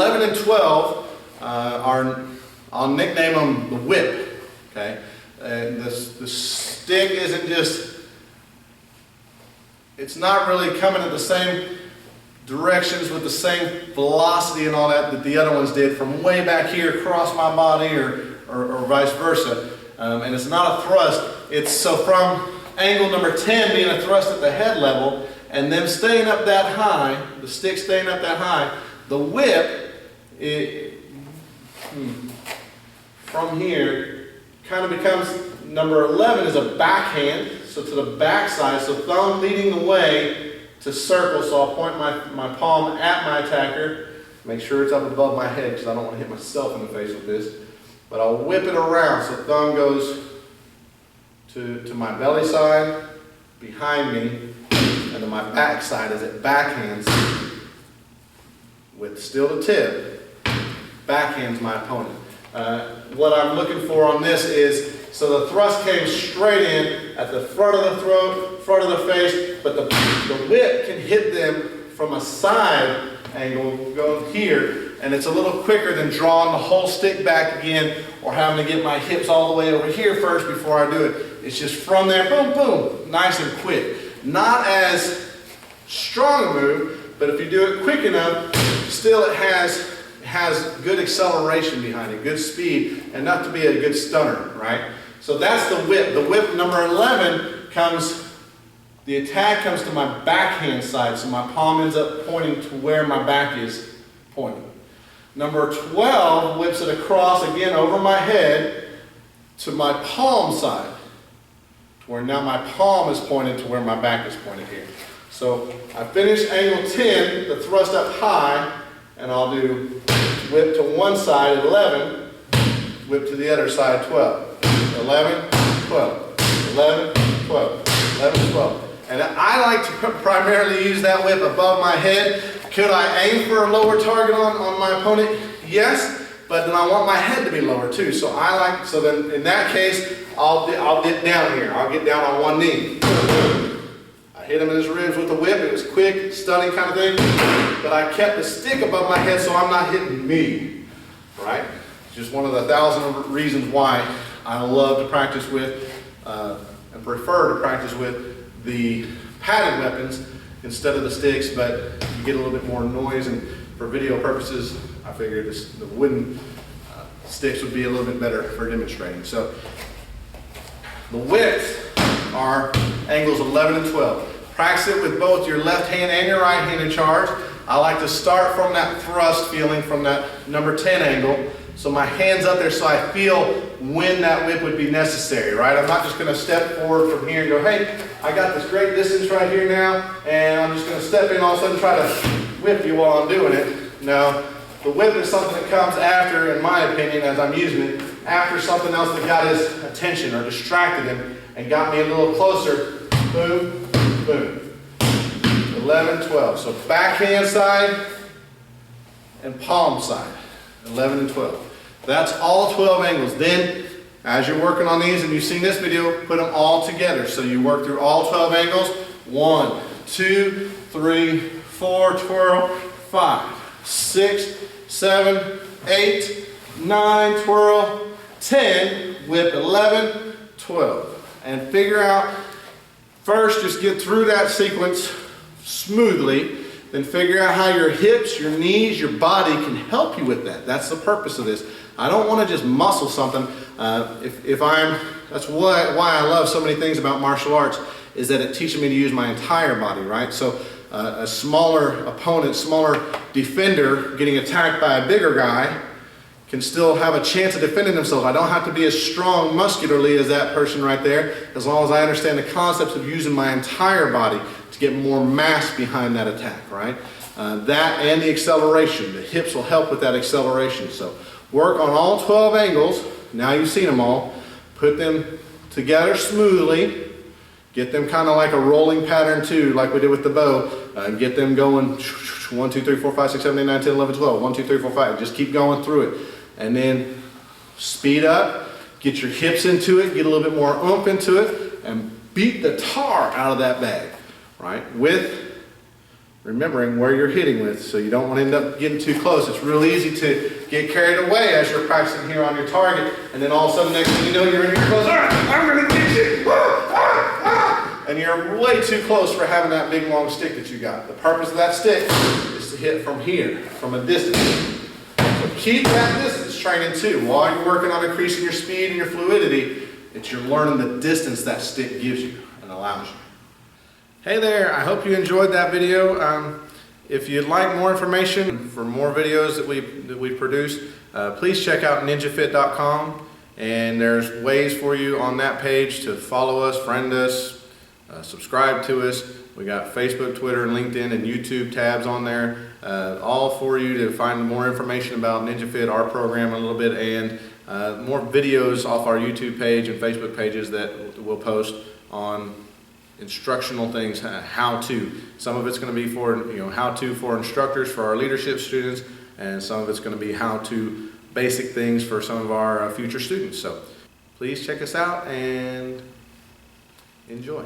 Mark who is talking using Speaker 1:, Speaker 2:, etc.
Speaker 1: 11 and 12 are, I'll nickname them the whip, okay? The stick isn't just, it's not really coming at the same directions with the same velocity and all that the other ones did from way back here across my body or vice versa. And it's not a thrust. It's so from angle number 10 being a thrust at the head level and them staying up that high, the stick staying up that high, the whip, from here, kind of becomes, number 11 is a backhand, so to the back side, so thumb leading the way to circle, so I'll point my palm at my attacker, make sure it's up above my head because I don't want to hit myself in the face with this, but I'll whip it around, so thumb goes to my belly side, behind me, and then my back side is at backhands, with still the tip, backhands my opponent. What I'm looking for on this is, so the thrust came straight in at the front of the throat, front of the face, but the whip can hit them from a side angle, go here, and it's a little quicker than drawing the whole stick back again or having to get my hips all the way over here first before I do it. It's just from there, boom, boom, nice and quick. Not as strong a move, but if you do it quick enough, still it has good acceleration behind it, good speed, enough to be a good stunner, right? So that's the whip. The whip number 11 comes, the attack comes to my backhand side, so my palm ends up pointing to where my back is pointing. Number 12 whips it across again over my head to my palm side, to where now my palm is pointing to where my back is pointing here. So I finish angle 10, the thrust up high, and I'll do whip to one side at 11, whip to the other side 12. 11, 12, 11, 12, 11, 12. And I like to primarily use that whip above my head. Could I aim for a lower target on my opponent? Yes, but then I want my head to be lower too. So so then in that case, I'll dip down here. I'll get down on one knee. I hit him in his ribs with the whip. It was quick, stunning kind of thing. But I kept the stick above my head so I'm not hitting me, right? It's just one of the 1,000 reasons why I love to practice with and prefer to practice with the padded weapons instead of the sticks, but you get a little bit more noise, and for video purposes, I figured the wooden sticks would be a little bit better for demonstrating. So the whips are angles 11 and 12. Practice it with both your left hand and your right hand in charge. I like to start from that thrust feeling from that number 10 angle. So my hand's up there so I feel when that whip would be necessary, right? I'm not just going to step forward from here and go, hey, I got this great distance right here now, and I'm just going to step in all of a sudden try to whip you while I'm doing it. No, the whip is something that comes after, in my opinion, as I'm using it, after something else that got his attention or distracted him and got me a little closer. Boom, boom. 11, 12. So backhand side and palm side. 11 and 12. That's all 12 angles. Then, as you're working on these and you've seen this video, put them all together. So you work through all 12 angles. 1, 2, 3, 4, twirl, 5, 6, 7, 8, 9, twirl, 10, whip 11, 12. And figure out, first just get through that sequence smoothly. Then figure out how your hips, your knees, your body can help you with that. That's the purpose of this. I don't want to just muscle something. That's why I love so many things about martial arts, is that it teaches me to use my entire body, right? So a smaller opponent, smaller defender getting attacked by a bigger guy can still have a chance of defending themselves. I don't have to be as strong muscularly as that person right there, as long as I understand the concepts of using my entire body to get more mass behind that attack, right? That and the acceleration. The hips will help with that acceleration. So work on all 12 angles. Now you've seen them all. Put them together smoothly. Get them kind of like a rolling pattern too, like we did with the bow. Get them going 1, 2, 3, 4, 5, 6, 7, 8, 9, 10, 11, 12. 1, 2, 3, 4, 5. Just keep going through it. And then speed up. Get your hips into it. Get a little bit more oomph into it. And beat the tar out of that bag. Right? With remembering where you're hitting with, so you don't want to end up getting too close. It's real easy to get carried away as you're practicing here on your target, and then all of a sudden, next thing you know, you're in your close. I'm going to get you! And you're way too close for having that big long stick that you got. The purpose of that stick is to hit from here, from a distance. So keep that distance training too. While you're working on increasing your speed and your fluidity, you're learning the distance that stick gives you and allows you. Hey there, I hope you enjoyed that video. If you'd like more information for more videos that we produce, please check out ninjafit.com, and there's ways for you on that page to follow us, friend us, subscribe to us. We got Facebook, Twitter, and LinkedIn and YouTube tabs on there, all for you to find more information about NinjaFit, our program a little bit, and more videos off our YouTube page and Facebook pages that we'll post on instructional things, how to. Some of it's going to be for how to for instructors, for our leadership students, and some of it's going to be how to basic things for some of our future students. So please check us out and enjoy.